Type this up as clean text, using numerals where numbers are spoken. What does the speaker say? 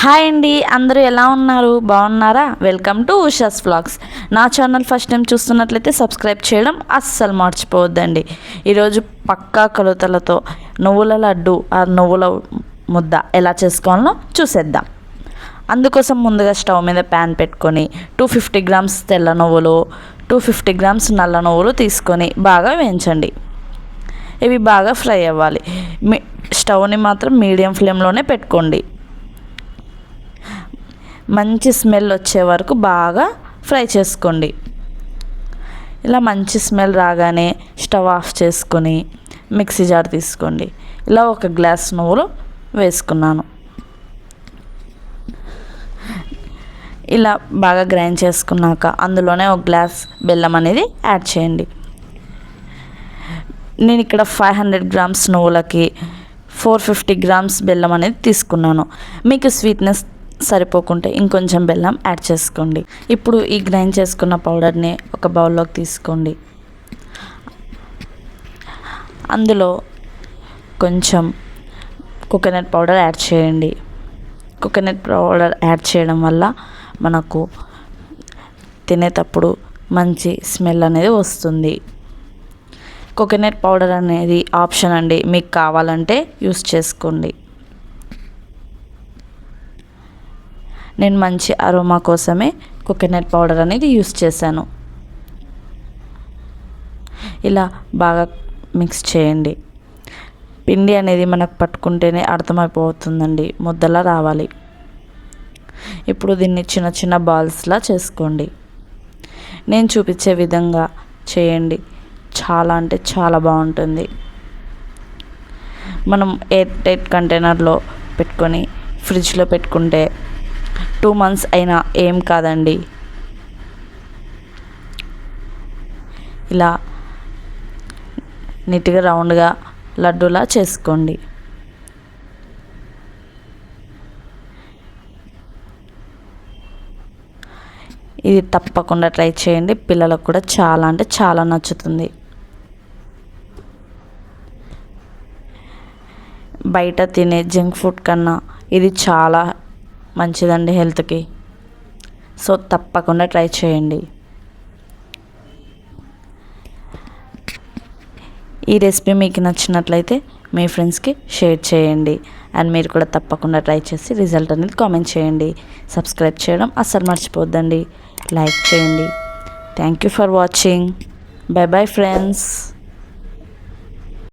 Hi అండి, అందరూ ఎలా ఉన్నారు? బాగున్నారా? Welcome to Usha's vlogs. నా ఛానల్ ఫస్ట్ టైం చూస్తున్నట్లయితే సబ్స్క్రైబ్ చేయడం అస్సలు మర్చిపోవద్దండి. ఈరోజు పక్కా కొలతలతో నువ్వుల లడ్డు నువ్వుల ముద్ద ఎలా చేసుకోవాలో చూసేద్దాం. అందుకోసం ముందుగా స్టవ్ మీద ప్యాన్ పెట్టుకొని 250 గ్రామ్స్ తెల్ల నువ్వులు, 250 గ్రామ్స్ నల్ల నువ్వులు తీసుకొని బాగా వేయించండి. ఇవి బాగా ఫ్రై అవ్వాలి. స్టవ్ని మాత్రం మీడియం ఫ్లేమ్లోనే పెట్టుకోండి. మంచి స్మెల్ వచ్చే వరకు బాగా ఫ్రై చేసుకోండి. ఇలా మంచి స్మెల్ రాగానే స్టవ్ ఆఫ్ చేసుకొని మిక్సీ జార్ తీసుకోండి. ఇలా 1 గ్లాస్ నువ్వులు వేసుకున్నాను. ఇలా బాగా గ్రైండ్ చేసుకున్నాక అందులోనే 1 గ్లాస్ బెల్లం అనేది యాడ్ చేయండి. నేను ఇక్కడ 500 గ్రామ్స్ నువ్వులకి 450 గ్రామ్స్ బెల్లం అనేది తీసుకున్నాను. మీకు స్వీట్నెస్ సరిపోకుంటే ఇంకొంచెం బెల్లం యాడ్ చేసుకోండి. ఇప్పుడు ఈ గ్రైండ్ చేసుకున్న పౌడర్ని ఒక బౌల్లోకి తీసుకోండి. అందులో కొంచెం కోకోనట్ పౌడర్ యాడ్ చేయండి. కోకోనట్ పౌడర్ యాడ్ చేయడం వల్ల మనకు తినేటప్పుడు మంచి స్మెల్ అనేది వస్తుంది. కోకోనట్ పౌడర్ అనేది ఆప్షన్ అండి, మీకు కావాలంటే యూస్ చేసుకోండి. నేను మంచి అరోమా కోసమే కోకోనట్ పౌడర్ అనేది యూస్ చేశాను. ఇలా బాగా మిక్స్ చేయండి. పిండి అనేది మనకు పట్టుకుంటేనే అర్థమైపోతుందండి, ముద్దలా రావాలి. ఇప్పుడు దీన్ని చిన్న చిన్న బాల్స్లా చేసుకోండి. నేను చూపించే విధంగా చేయండి. చాలా అంటే చాలా బాగుంటుంది. మనం ఎయిర్ టైట్ కంటైనర్లో పెట్టుకొని ఫ్రిడ్జ్లో పెట్టుకుంటే 2 months అయినా ఏం కాదండి. ఇలా నీట్గా రౌండ్గా లడ్డూలా చేసుకోండి. ఇది తప్పకుండా ట్రై చేయండి. పిల్లలకు కూడా చాలా అంటే చాలా నచ్చుతుంది. బయట తినే జంక్ ఫుడ్ కన్నా ఇది చాలా మంచిదండి హెల్త్కి. సో తప్పకుండా ట్రై చేయండి. ఈ రెసిపీ మీకు నచ్చినట్లయితే మీ ఫ్రెండ్స్కి షేర్ చేయండి. అండ్ మీరు కూడా తప్పకుండా ట్రై చేసి రిజల్ట్ అనేది కామెంట్ చేయండి. సబ్స్క్రైబ్ చేయడం అస్సలు మర్చిపోద్దండి. లైక్ చేయండి. Thank you for watching. By bye friends.